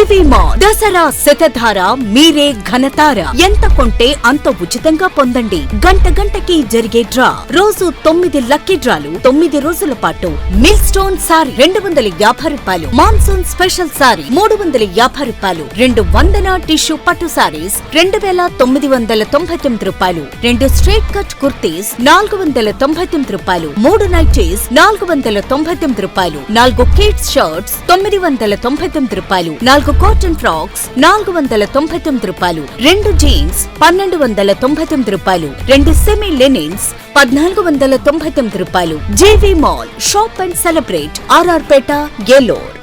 JV mall Dasara శతధార మీరే ఘనతార. ఎంత కొంటే అంత ఉచితంగా పొందండి. గంట గంటకి జరిగే డ్రా. రోజు 9 లక్కీ డ్రాలు 9 రోజుల పాటు. మిల్ స్టోన్ సారీ 250 రూపాయలు. మాన్సూన్ స్పెషల్ సారీ 350 రూపాయలు. 2 వందన టిష్యూ పట్టు సారీస్ 2999 రూపాయలు. 2 స్ట్రైట్ కట్ కుర్తీస్ 499 రూపాయలు. 3 నైటీస్ 499 రూపాయలు. 4 కిడ్స్ షర్ట్స్ 999 రూపాయలు. 4 కాటన్ ఫ్రాక్స్ 499 రూపాయలు. 2 జీన్స్ 1299 రూపాయలు. 2 సెమీ లెనిన్స్ 1499 రూపాయలు. JV mall shop and celebrate RR Peta Eluru.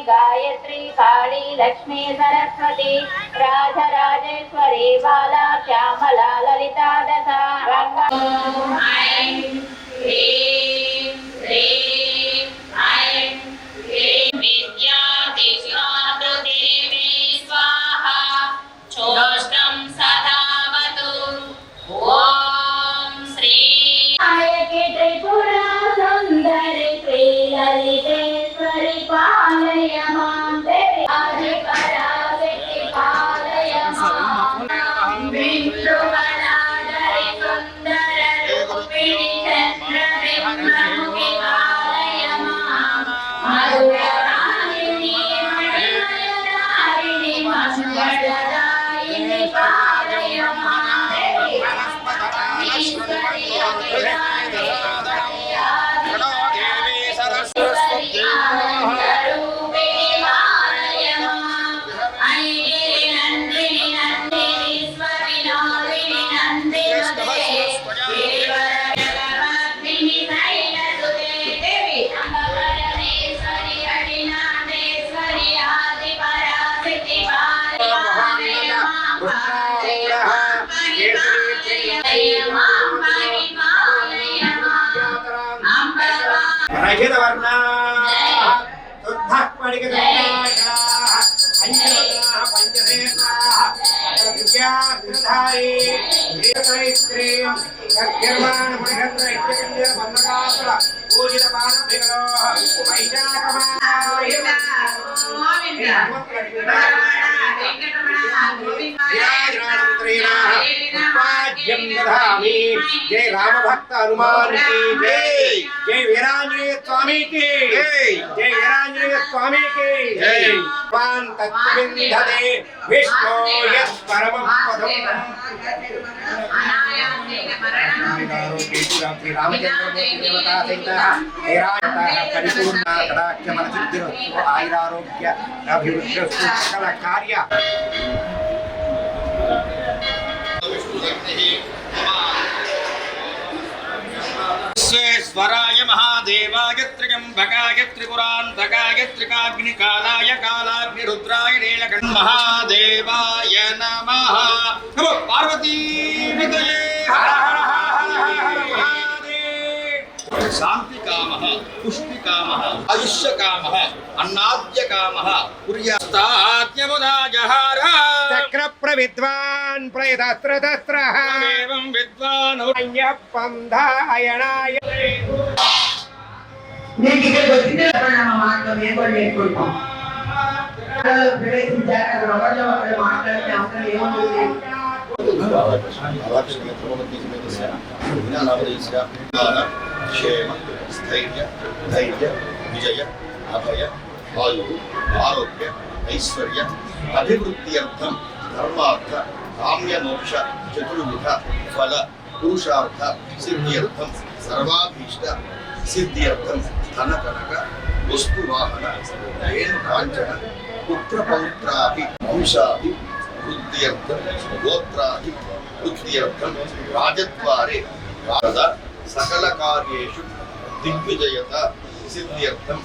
Gayatri Kali Lakshmi Saraswati Rajarajeshwari Bala Shyamala Lalitha दशा जय राम भक्त हनुमान की जय. जय वीरांजनेय स्वामी की जय. जय वीरांजनेय स्वामी की जय. पान तत्विंधते विष्णु यत् परमं पदम्. श्री रामचंद्रमूर्ति देवता सहितः परिपूर्ण कटाक्ष मनसिद्धिरस्तु आयुरारोग्य अभिवृद्धिरस्तु सकल कार्य. स्वराय महादेवाय त्र्यंबकाय त्रिपुरांतकाय त्रिकाग्निकालाय कालाग्निरुद्राय नीलकंठ महादेवाय नमः. नमो पार्वती विदये हर हर हर महादेव. शांति कामः, पुष्टि कामः, आयुष्य कामः, अन्नाद्य कामः कुर्यास्ताद्यमुदाजहार. चक्र प्रविद्वान् प्रयतस्त्रतस्त्रः एवं विद्वान् अय्यप्पन्धायणाय. మీకు ఇక్కడికి వచ్చిందే మనం మాటలు మేము కూడా నేర్చుకుంటాం. ప్రవేశించాక ఎవరిలో ఒకరు మాట్లాడితే అవసరం ఏముంటుంది. క్షేమ స్థైర్య ధైర్య విజయ అభయ ఆయు ఆరోగ్య ఐశ్వర్య అభివృద్ధ్యర్థం ధర్మార్థ కామ్య మోక్ష చతుర్విధ ఫల పురుషార్థ సిద్ధ్యర్థం సర్వాభీష్ట సిద్ధ్యర్థం ధన కనక వస్తు వాహన రేణు కాంచన పుత్ర పౌత్రాభి వంశాభి వృద్ధ్యర్థం గోత్రాభి వృద్ధ్యర్థం రాజద్వారే రాజ సకల కార్యేషు దిగ్విజయత సిద్ధ్యర్థం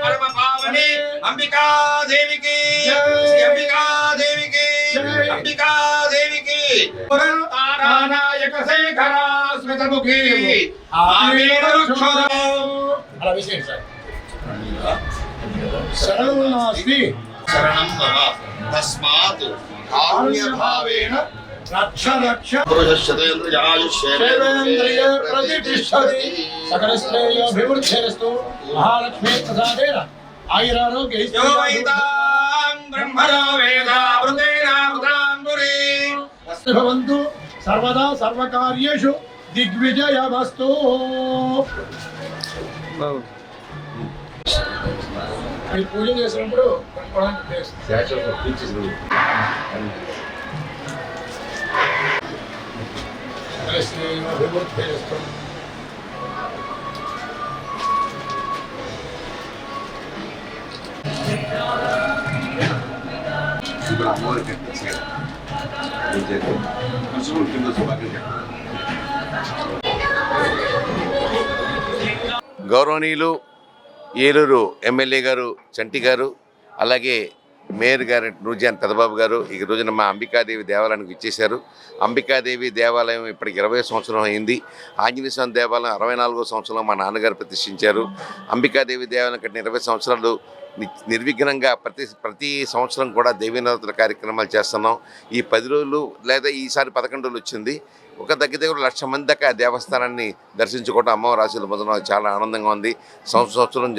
परम पावने अंबिका देवी की, अंबिका देवी की. అంబికాదేవికి తారానాయక శేఖర స్మితముఖి అలా విశేష శరణం నాస్తి శరణం మమ తస్మాత్ కామ్యభావేన రక్ష రక్ష పురుషశతేంద్రియాయుష్యేంద్రియ ప్రతిష్ఠతి సకల శ్రేయోభివృద్ధిరస్తు మహాలక్ష్మీ ప్రసాదేన ఆయురారోగ్య బ్రహ్మణో వేదామృతేనామృతాంబురీ భవంతు సర్వదా సర్వకార్యేషు దిగ్విజయమస్తు. మీరు పూజ చేసినప్పుడు గౌరవనీయులు ఏలూరు ఎమ్మెల్యే గారు చంటి గారు, అలాగే మేయర్ గారు నూర్జాన్ పెదబాబు గారు ఈ రోజున మా అంబికాదేవి దేవాలయానికి ఇచ్చేశారు. అంబికాదేవి దేవాలయం ఇప్పటికి 20 సంవత్సరం అయింది. ఆంజనేయ స్వామి దేవాలయం 64వ సంవత్సరంలో మా నాన్నగారు ప్రతిష్ఠించారు. అంబికాదేవి దేవాలయం కట్టిన 20 సంవత్సరాలు నిర్విఘ్నంగా ప్రతి సంవత్సరం కూడా దేవీ నవరాత్రుల కార్యక్రమాలు చేస్తున్నాం. ఈ 10 రోజులు లేదా ఈసారి 11 రోజులు వచ్చింది. ఒక దగ్గర 1,00,000 మంది దాకా దేవస్థానాన్ని దర్శించుకోవడం, అమ్మవారి ఆశీస్సులు పొందడం చాలా ఆనందంగా ఉంది. సంవత్సరం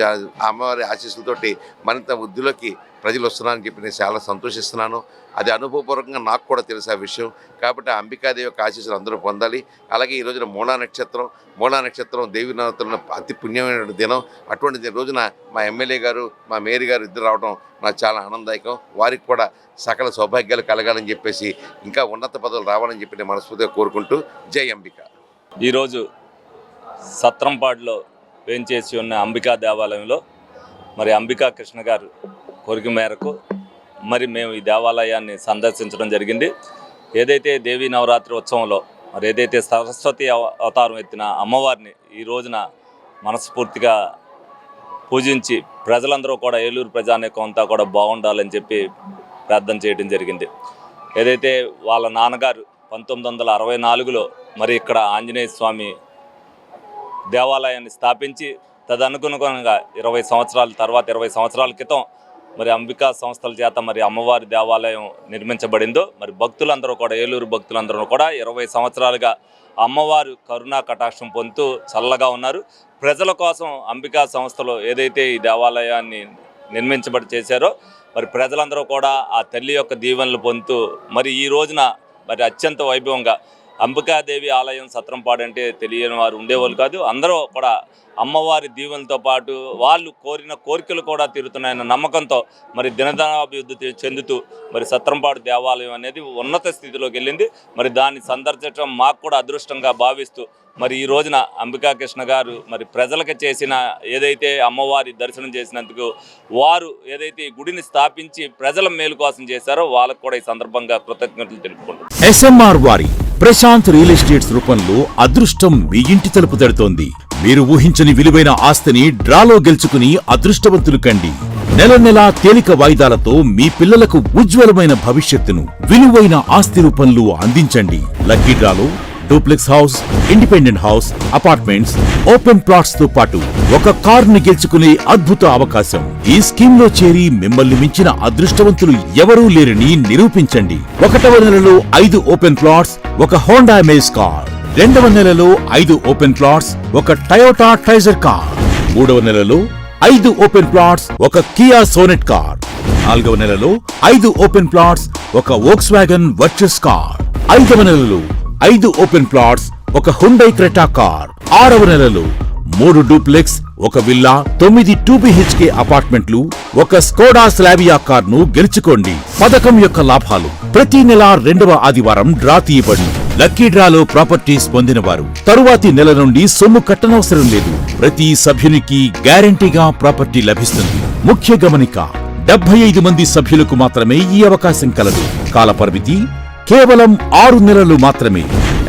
అమ్మవారి ఆశీస్సులతోటి మరింత వృద్ధిలోకి ప్రజలు వస్తున్నారని చెప్పి నేను చాలా సంతోషిస్తున్నాను. అది అనుభవపూర్వకంగా నాకు కూడా తెలుసు ఆ విషయం. కాబట్టి ఆ అంబికాదేవి యొక్క ఆశీస్సులు అందరూ పొందాలి. అలాగే ఈ రోజున మూలా నక్షత్రం దేవి నవరాత్రుల అతి పుణ్యమైన దినం. అటువంటి రోజున మా ఎమ్మెల్యే గారు మా మేయర్ గారు ఇద్దరు రావడం నాకు చాలా ఆనందదాయకం. వారికి కూడా సకల సౌభాగ్యాలు కలగాలని చెప్పేసి ఇంకా ఉన్నత పదవులు రావాలని చెప్పి నేను మనస్ఫూర్తిగా కోరుకుంటూ జై అంబిక. ఈరోజు సత్రంపాడులో వేంచేసి ఉన్న అంబికా దేవాలయంలో మరి అంబికా కృష్ణ గారు కోరిక మేరకు మరి మేము ఈ దేవాలయాన్ని సందర్శించడం జరిగింది. ఏదైతే దేవీ నవరాత్రి ఉత్సవంలో మరి ఏదైతే సరస్వతి అవతారం ఎత్తిన అమ్మవారిని ఈ రోజున మనస్ఫూర్తిగా పూజించి ప్రజలందరూ కూడా ఏలూరు ప్రజానీకం అంతా కూడా బాగుండాలని చెప్పి ప్రార్థన చేయడం జరిగింది. ఏదైతే వాళ్ళ నాన్నగారు 1964లో మరి ఇక్కడ ఆంజనేయ స్వామి దేవాలయాన్ని స్థాపించి తదనుగుణంగా 20 సంవత్సరాల తర్వాత 20 సంవత్సరాల క్రితం మరి అంబికా సంస్థల చేత మరి అమ్మవారి దేవాలయం నిర్మించబడిందో మరి భక్తులందరూ కూడా ఏలూరు భక్తులందరూ కూడా 20 సంవత్సరాలుగా అమ్మవారు కరుణా కటాక్షం పొందుతూ చల్లగా ఉన్నారు. ప్రజల కోసం అంబికా సంస్థలు ఏదైతే ఈ దేవాలయాన్ని నిర్మించబడి చేశారో మరి ప్రజలందరూ కూడా ఆ తల్లి యొక్క దీవెనలు పొందుతూ మరి ఈ రోజున మరి అత్యంత వైభవంగా అంబికాదేవి ఆలయం సత్రంపాడు అంటే తెలియని వారు ఉండేవాళ్ళు కాదు. అందరూ కూడా అమ్మవారి దీవెనలతో పాటు వాళ్ళు కోరిన కోరికలు కూడా తీరుతున్నాయన్న నమ్మకంతో మరి దినదినాభివృద్ధి చెందుతూ మరి సత్రంపాడు దేవాలయం అనేది ఉన్నత స్థితిలోకి వెళ్ళింది. మరి దాన్ని సందర్శించడం మాకు కూడా అదృష్టంగా భావిస్తూ మరి ఈ రోజున అంబికా కృష్ణ గారు మరి ప్రజలకు చేసిన ఏదైతే అమ్మవారి దర్శనం చేసినందుకు వారు ఏదైతే ఈ గుడిని స్థాపించి ప్రజల మేలు కోసం చేశారో వాళ్ళకు కూడా ఈ సందర్భంగా కృతజ్ఞతలు తెలుపుకుంటున్నారు. SMR వారి ప్రశాంత్ రియల్ ఎస్టేట్స్ రూపంలో అదృష్టం మీ ఇంటి తలుపు తడుతోంది. మీరు ఊహించని విలువైన ఆస్తిని డ్రాలో గెలుచుకుని అదృష్టవంతులు కండి. నెల నెలా తేలిక వాయిదాలతో మీ పిల్లలకు ఉజ్వలమైన భవిష్యత్తును విలువైన ఆస్తి రూపంలో అందించండి. లక్కీ డ్రాలో duplex house, independent house, apartments, open plots తో పాటు ఒక కారుని గెలుచుకునే అద్భుత అవకాశం. ఈ స్కీమ్ లో చేరి మిమ్మల్ని మించిన అదృష్టవంతులు ఎవరూ లేరని నిరూపించండి. 1వ నెలలో 5 ఓపెన్ ప్లాట్స్, ఒక హోండా అమేజ్ కార్. 2వ నెలలో 5 ఓపెన్ ప్లాట్స్, ఒక టయోటా ట్రైజర్ కార్. 3వ నెలలో 5 ఓపెన్ ప్లాట్స్, ఒక కియా సోనెట్ కార్. 4వ నెలలో 5 ఓపెన్ ప్లాట్స్, ఒక వోక్స్వాగన్ వర్చస్ కార్. 5వ నెలలో 5 ఓపెన్ ప్లాట్స్, ఒక హుండై క్రెటా కార్. 6వ నెలలో 3 డూప్లెక్స్, ఒక విల్లా, 9 2BHK అపార్ట్మెంట్లు, ఒక స్కోడా స్లావియా కార్ ను గెలుచుకోండి. పథకం యొక్క లాభాలు ప్రతి నెల 2వ ఆదివారం డ్రా తీయబడి లక్కీ డ్రాలో ప్రాపర్టీస్ పొందిన వారు తరువాతి నెల నుండి సొమ్ము కట్టనవసరం లేదు. ప్రతి సభ్యునికి గ్యారంటీగా ప్రాపర్టీ లభిస్తుంది. ముఖ్య గమనిక, 75 మంది సభ్యులకు మాత్రమే ఈ అవకాశం కలదు. కాలపరిమితి కేవలం 6 నెలలు మాత్రమే.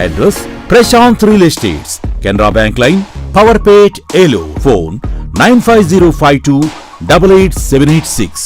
Address Prashanth real estates, Canara bank line, power Pet, Eluru. Phone 9505288786.